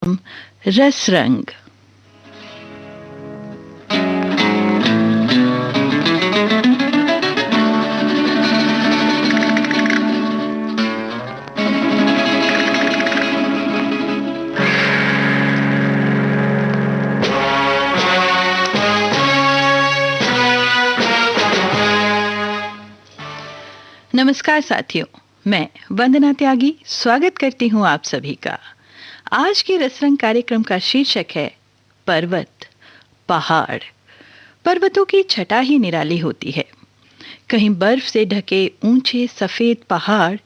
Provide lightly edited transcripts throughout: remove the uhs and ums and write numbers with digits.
रस रंग। नमस्कार साथियों, मैं वंदना त्यागी स्वागत करती हूँ आप सभी का। आज के रसरंग कार्यक्रम का शीर्षक है पर्वत, पहाड़। पर्वतों की छटा ही निराली होती है। कहीं बर्फ से ढके ऊंचे सफेद पहाड़,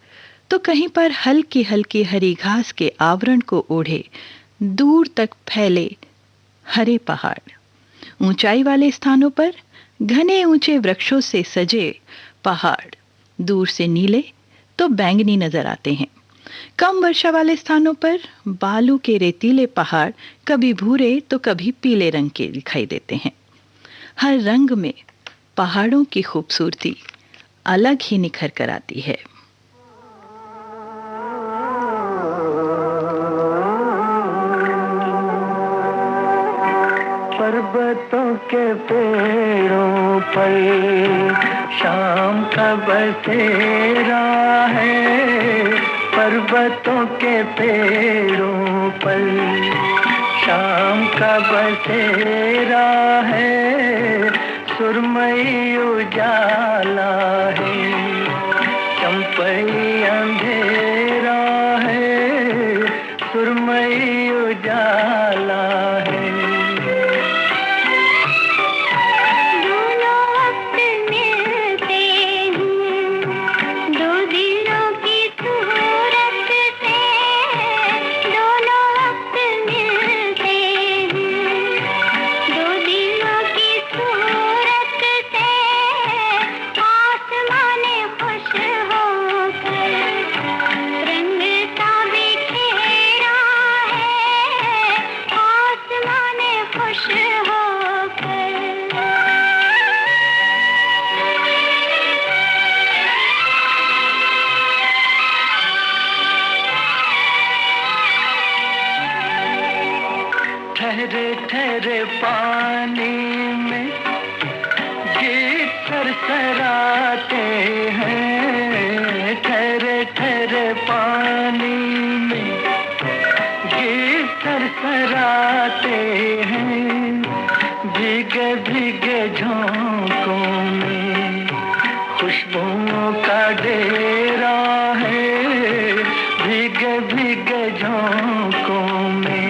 तो कहीं पर हल्की हल्की हरी घास के आवरण को ओढ़े दूर तक फैले हरे पहाड़। ऊंचाई वाले स्थानों पर घने ऊंचे वृक्षों से सजे पहाड़ दूर से नीले तो बैंगनी नजर आते हैं। कम वर्षा वाले स्थानों पर बालू के रेतीले पहाड़ कभी भूरे तो कभी पीले रंग के दिखाई देते हैं। हर रंग में पहाड़ों की खूबसूरती अलग ही निखर कर आती है। पर्वतों के पेड़ों पर शाम का बसेरा है। पर्वतों के पेड़ों पर शाम का बसेरा है। सुरमई उजाला है, चंपई अंधेरा है। सुरमई उजाला है। ठहरे ठहरे पानी में गीत सरसराते हैं। ठहरे ठहरे पानी में गीत सरसराते हैं। भीगे भीगे झोंकों में खुशबुओं का डेरा है। भीगे भीगे झोंकों में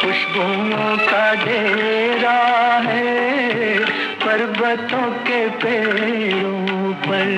खुशबुओं का डेरा है। पर्वतों के पेड़ों पर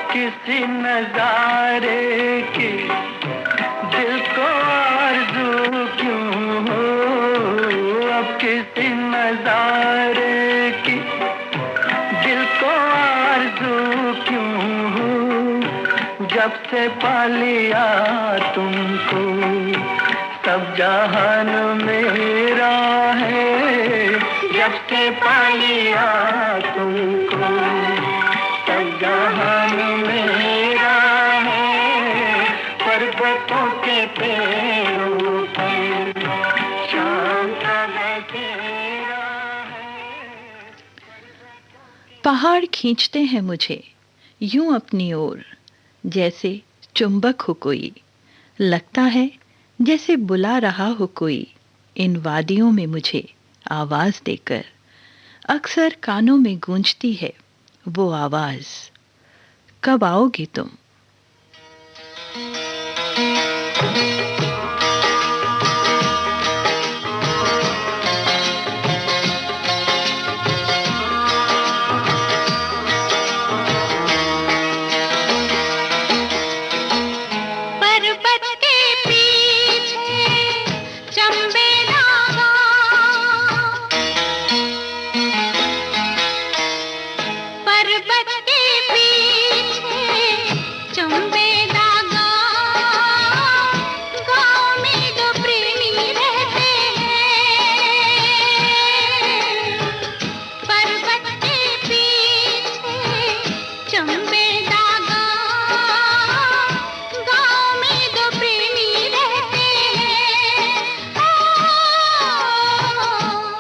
किसी नजारे की दिल को आरज़ू क्यों हो। अब किसी नजारे की दिल को आरज़ू क्यों हो। जब से पा लिया तुमको सब जहान मेरा है। जब से पा लिया तुमको सब जहान मेरा है। पर्वतों के पेड़ों पर शाम का बसेरा है। पहाड़ खींचते हैं मुझे यूं अपनी ओर, जैसे चुंबक हो कोई। लगता है जैसे बुला रहा हो कोई इन वादियों में मुझे आवाज देकर। अक्सर कानों में गूंजती है वो आवाज, कब आओगी तुम।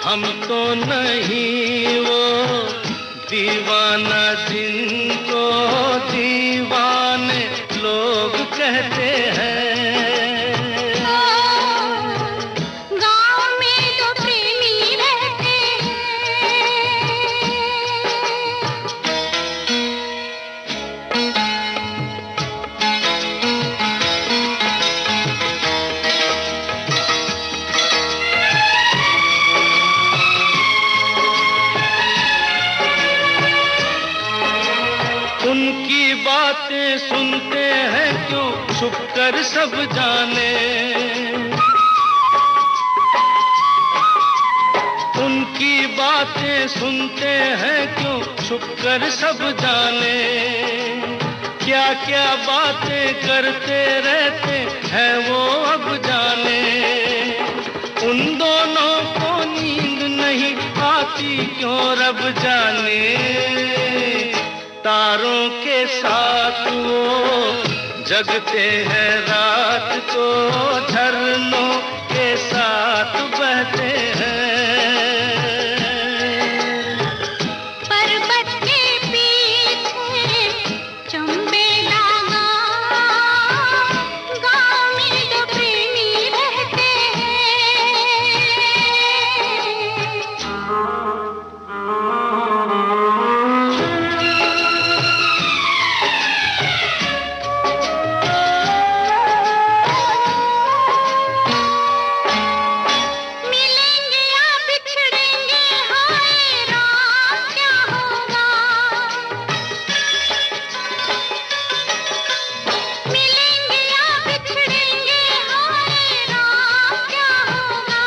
हम तो नहीं वो दीवाना जिनको दीवाने लोग कहते हैं। गाँव में तो प्रेमी रहते उनकी बातें सुनते हैं क्यों छुप कर सब जाने। उनकी बातें सुनते हैं क्यों छुप कर सब जाने। क्या क्या बातें करते रहते हैं वो अब जाने। उन दोनों को नींद नहीं आती क्यों रब जाने। तारों के साथ वो जगते हैं रात को, झरनों के साथ बहते हैं। पर्वत के पीछे चंबे दागा, गाँव में तो प्रेमी रहते मिलेंगे या बिछड़ेंगे, हाय राम क्या होगा। मिलेंगे या बिछड़ेंगे, हाय राम क्या होगा।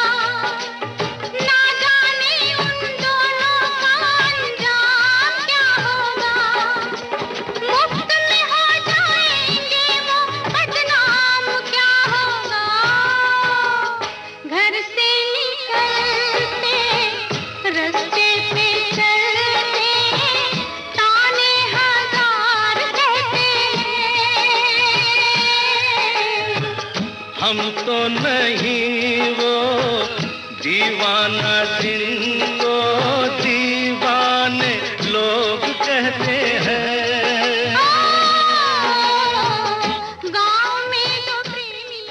ना जाने उन दोनों का अंजाम क्या होगा। मुफ्त में हो जाएंगे वो बदनाम क्या होगा। घर से निकलते रास्ते पे चलते ताने हजार कहते हैं। हम तो नहीं वो दीवाना जिनको दीवाने लोग कहते हैं। गाँव में तो प्रेमी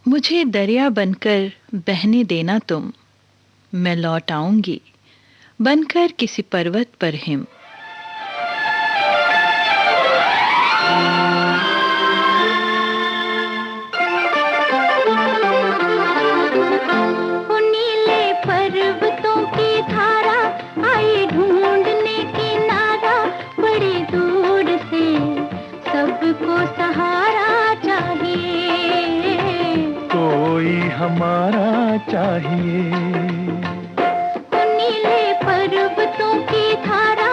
मुझे दरिया बनकर बहने देना तुम, मैं लौट आऊंगी बनकर किसी पर्वत पर हिम। वो नीले पर्वतों की धारा आई ढूंढने किनारा। बड़ी दूर से सबको सहारा चाहिए, कोई हमारा चाहिए। वो नीले पर्वतों की धारा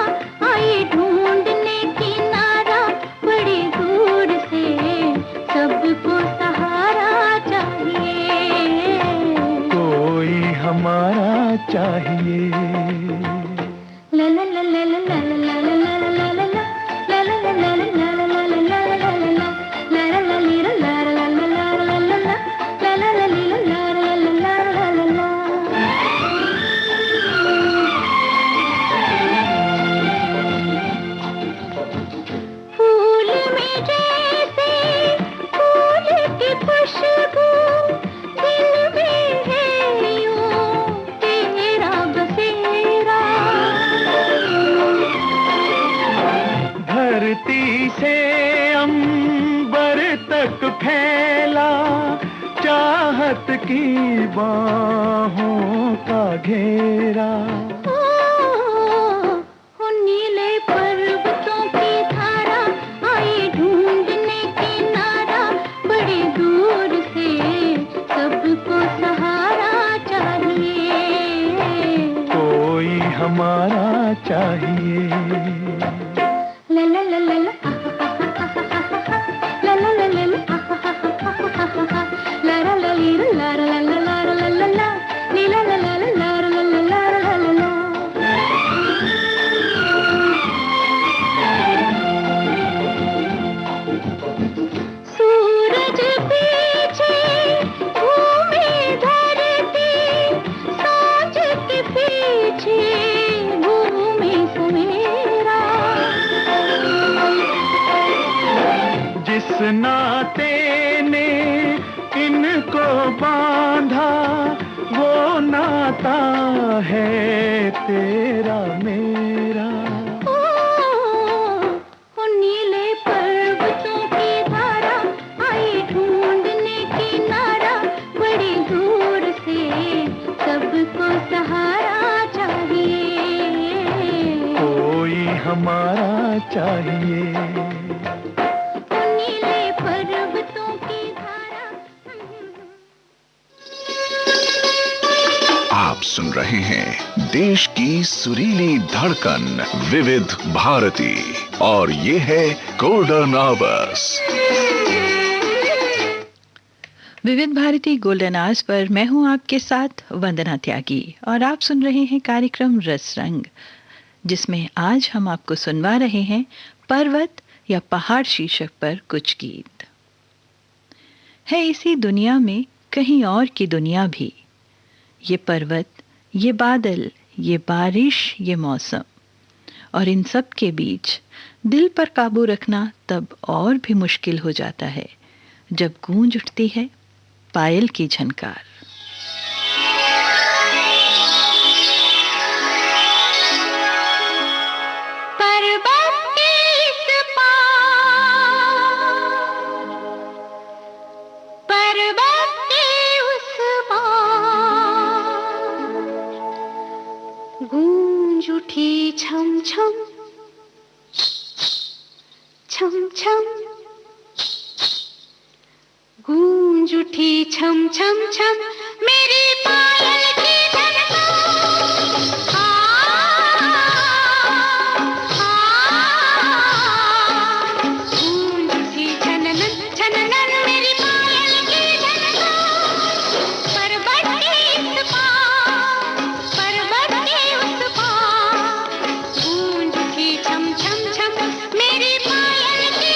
आई ढूंढने किनारा। बड़ी दूर से सबको सहारा चाहिए, कोई हमारा चाहिए। ला ला ला ला ला ला ला ला ला ला ला ला। ला ला ला ला ला ला ला ला ला ला ला ला। ला ला ला ली ला ला ला ला ला ला ला ला। ला ला ला ली ला ला ला ला ला ला ला ला। पर्वत की बाहों का घेरा। ओ नीले पर्वतों की धारा आई ढूंढने किनारा, बड़ी दूर से सबको सहारा चाहिए, कोई हमारा चाहिए। ला ला ला ला ला ला ला ला ला ला ला ला ली ला ला ला ला ला ला ला ला ली ला ला ला ला ला ला ला ला ला ला। सूरज पीछे घूमे धरती, सांझ के पीछे घूमे सवेरा। जिस नाते ने इनको बांधा, वो नाता है तेरा मेरा। ओ नीले पर्वतों की धारा आई ढूंढने किनारा, बड़ी दूर से सबको सहारा चाहिए, कोई हमारा चाहिए। ओ नीले पर्वतों की धारा। आप सुन रहे हैं देश की सुरीली धड़कन विविध भारती और ये है गोल्डन आवर्स। विविध भारती गोल्डन आवर्स पर मैं हूं आपके साथ वंदना त्यागी और आप सुन रहे हैं कार्यक्रम रस रंग, जिसमें आज हम आपको सुनवा रहे हैं पर्वत या पहाड़ शीर्षक पर कुछ गीत। है इसी दुनिया में कहीं और की दुनिया भी, ये पर्वत, ये बादल, ये बारिश, ये मौसम, और इन सब के बीच दिल पर काबू रखना तब और भी मुश्किल हो जाता है जब गूंज उठती है पायल की झनकार। पर्वत के इस पार, पर्वत के उस पार, गूंज उठी छम छम छम छम, गूंज उठी छम छम छम, मेरी पायल की गूंज उठी छननन छननन, मेरी पायल की पर्वत के इस पार, पर्वत के उस पार, गूंज उठी छम छम छम, मेरी पायल की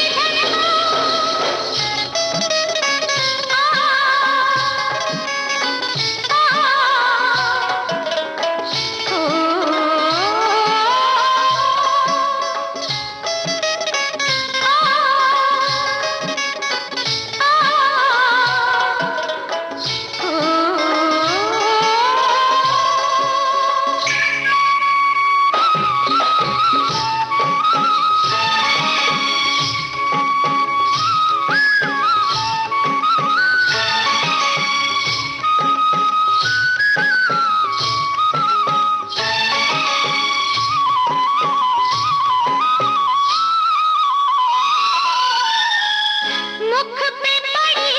मुख पे पड़ी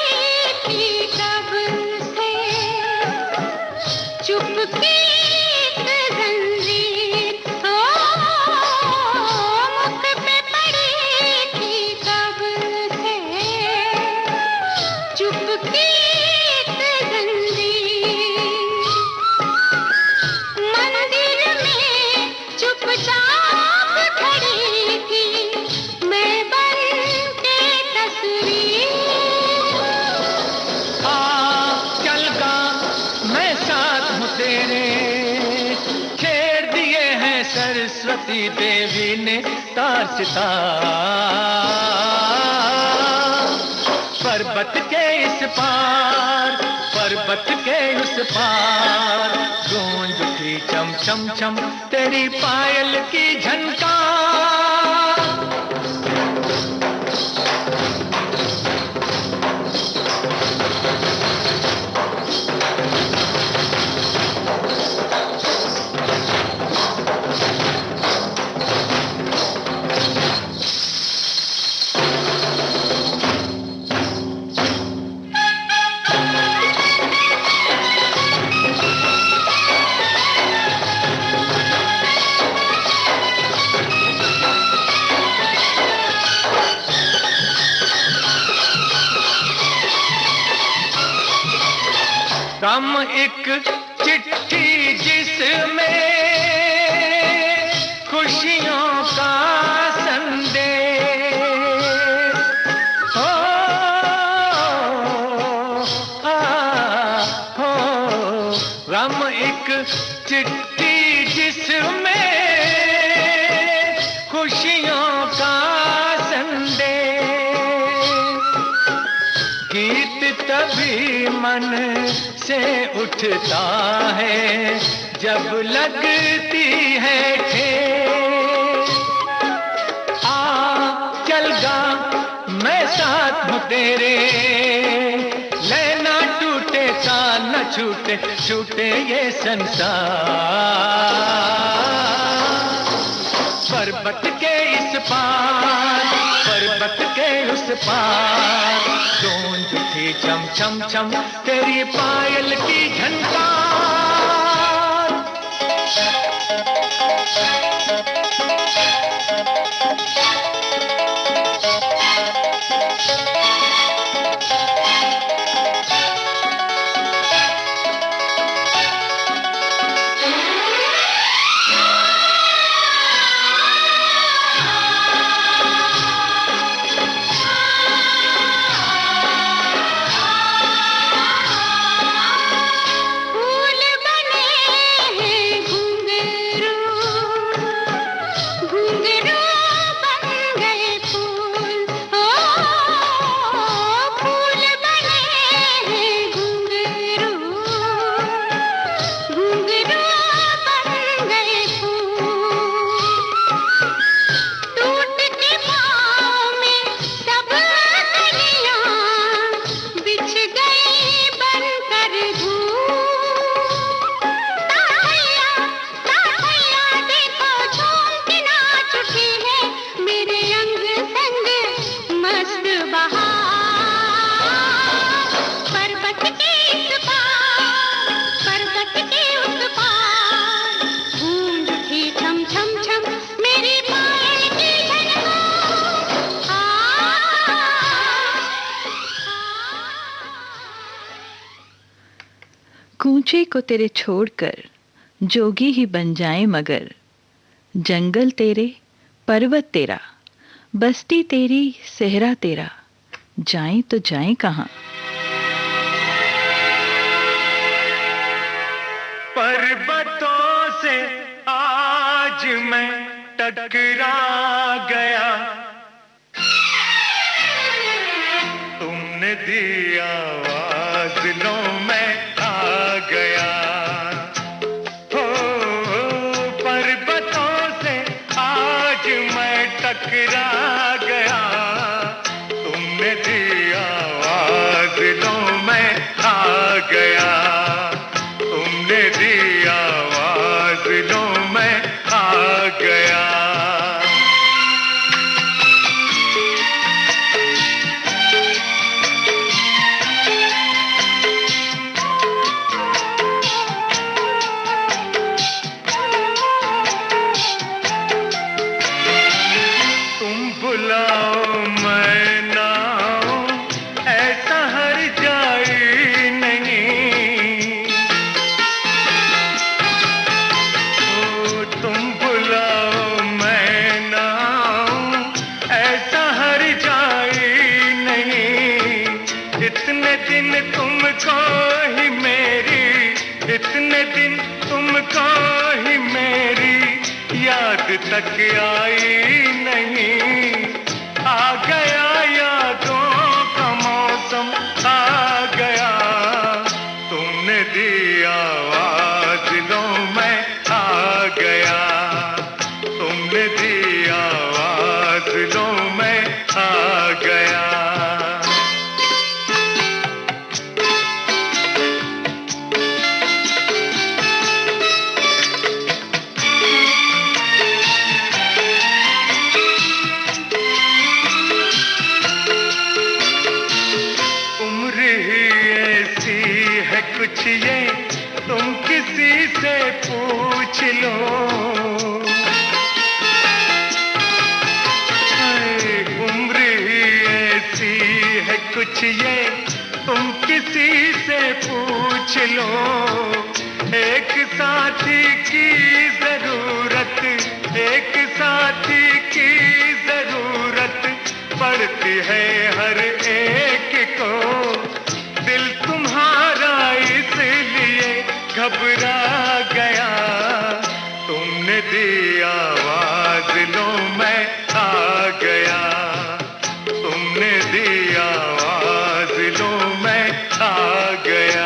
थी कब से चुपकी एक जंजीर, ओ मुख पे पड़ी थी कब से चुपकी एक जंजीर, मंदिर में चुपचाप खड़ी थी मैं बन के तस्वीर। चल गा मैं साथ हूँ तेरे, छेड़ दिए हैं सरस्वती देवी ने तार सितार। पर्वत के इस पार, पर्वत के उस पार, गूंज उठी चम चम चम, तेरी पायल की झनकार। गम एक चिट्ठी जिसमें खुशियों का संदेश हो, हो गम एक चिट्ठी जिसमें खुशियों का गीत तभी मन से उठता है जब लगती है ठेस। आ चल गा मैं साथ हूँ तेरे, लेना टूटे सा न छूटे, छूटे ये संसार। पर्वत के इस पार, पर्वत के उस पार, गूंज उठी छम छम छम तेरी पायल की झनकार। कूचे को तेरे छोड़कर जोगी ही बन जाए मगर, जंगल तेरे पर्वत तेरा, बस्ती तेरी सेहरा तेरा, जाएं तो जाएं कहाँ। पर्वतों से आज मैं टकरा गया, तुमने दी आवाज लो मैं आ गया। हो पर्वतों से आज मैं टकरा गया, तुमने दी आवाज लो मैं आ गया, तुमने दी आवाज लो मैं आ गया। इतने दिन तुमको ही मेरी याद तक आई नहीं, आ गया यादों का मौसम आ गया, तुमने दी आवाज लो मैं आ गया, तुमने दी आवाज लो मैं आ गया। कुछ ये तुम किसी से पूछ लो, उम्र ही ऐसी है कुछ ये तुम किसी से पूछ पूछ लो, एक साथी की जरूरत, एक साथी की जरूरत पड़ती है हर एक को। दिल तुम्हारा इसलिए घबरा गया, तुमने दी आवाज, लो मैं आ गया। तुमने दी आवाज, लो मैं आ गया।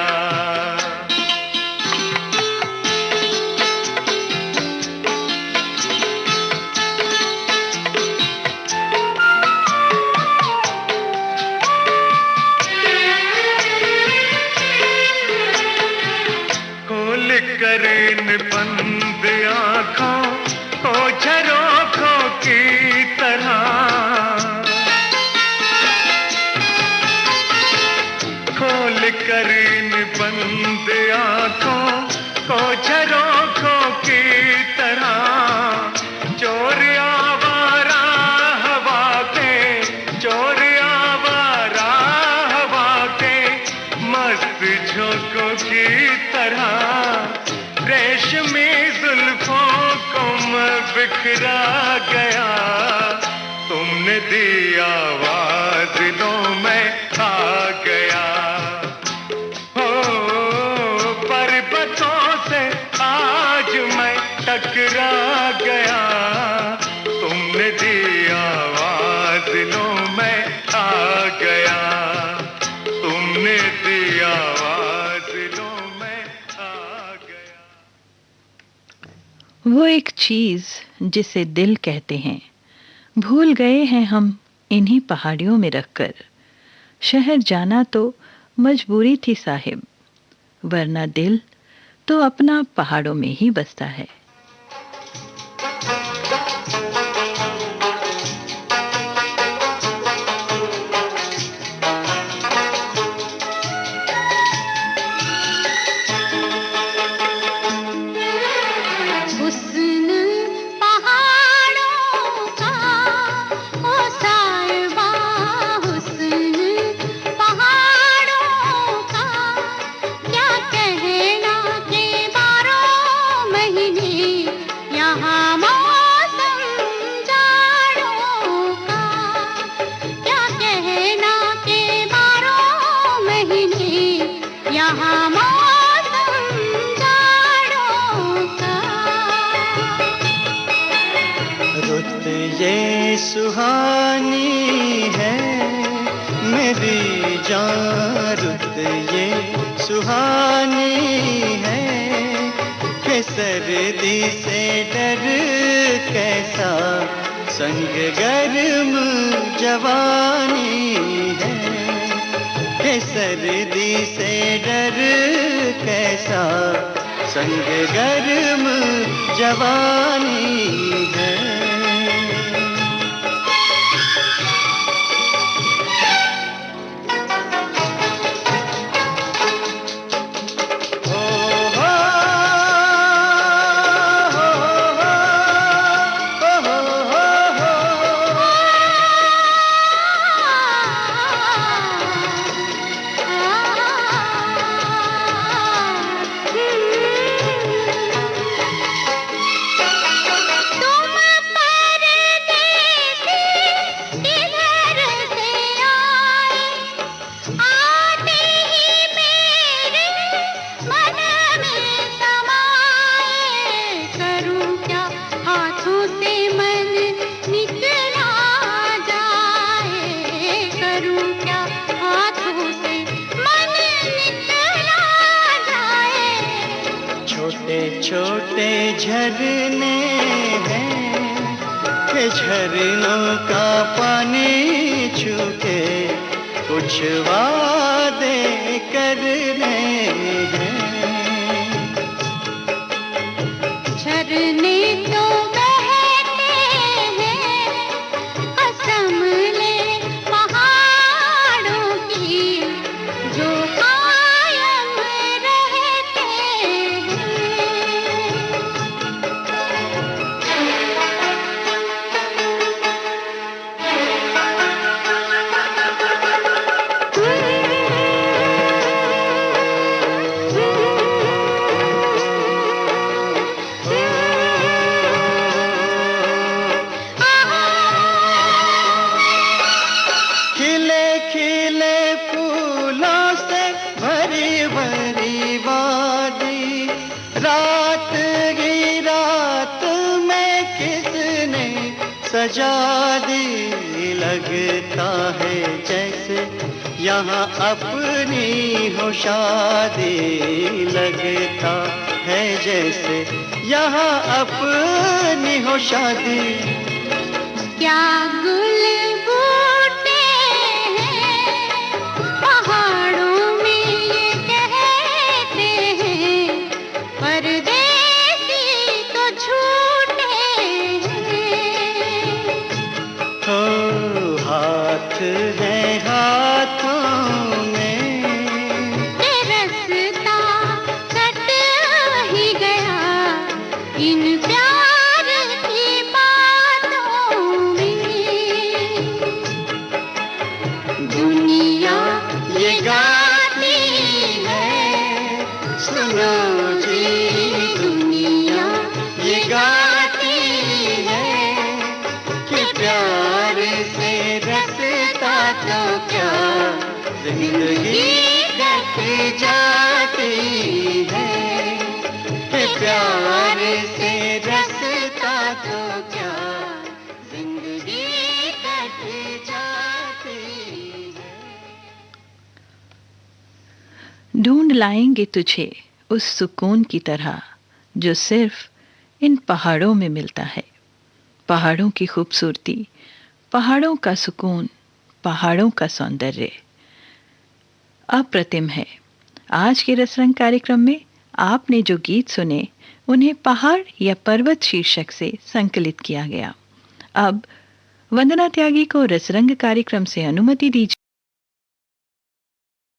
खोल कर इन बंद आँखों को झरोखों की तरह, खोल कर इन बंद आँखों को झरोखों की तरह, चोर आवारा हवा के, चोर आवारा हवा के मस्त झोंकों की तरह, रेशमी जुल्फों को मैं बिखरा गया। तुमने दी आवाज, लो मैं आ गया। हो पर्वतों से आज मैं टकरा गया, तुमने दी आवाज, लो मैं आ गया। तुमने दी आवाज, लो मैं आ गया। वो एक चीज जिसे दिल कहते हैं, भूल गए हैं हम इन्हीं पहाड़ियों में रखकर। शहर जाना तो मजबूरी थी साहिब, वरना दिल तो अपना पहाड़ों में ही बसता है। हुस्न पहाड़ों का ओ साहिबा, हुस्न पहाड़ों का क्या कहना के 12 महीने यहाँ मौसम जाड़ों का, क्या कहना के 12 महीने यहाँ मौसम जाड़ों का। रुत ये सुहानी है मेरी जान, रुत ये सुहानी है कि सर्दी से डर कैसा, संग गर्म जवानी है कि सर्दी से डर कैसा, संग गर्म जवानी है। छोटे झरने हैं कि झरनों का पानी छूके कुछ वादे करने हैं। झरने तो बहते हैं, कसम ले पहाड़ों की जो कायम रहते हैं। सजा दी, लगता है जैसे यहाँ अपनी हो शादी, लगता है जैसे यहाँ अपनी हो शादी। क्या गुल बूटे हैं पहाड़ों में ये कहते हैं, परदेसी तो झूठे हैं। हो हाथ है हाथों में, रास्ता कट ही गया इन प्यार की बातों में। दुनिया ये गाती है, सुनो जी दुनिया ये गाती है, कि प्यार से रसता तो क्या जिंदगी कट जाती है, कि प्यार से रसता तो क्या जिंदगी कट जाती है। ढूंढ लाएंगे तुझे उस सुकून की तरह जो सिर्फ इन पहाड़ों में मिलता है। पहाड़ों की खूबसूरती, पहाड़ों का सुकून, पहाड़ों का सौंदर्य अप्रतिम है। आज के रसरंग कार्यक्रम में आपने जो गीत सुने उन्हें पहाड़ या पर्वत शीर्षक से संकलित किया गया। अब वंदना त्यागी को रसरंग कार्यक्रम से अनुमति दीजिए।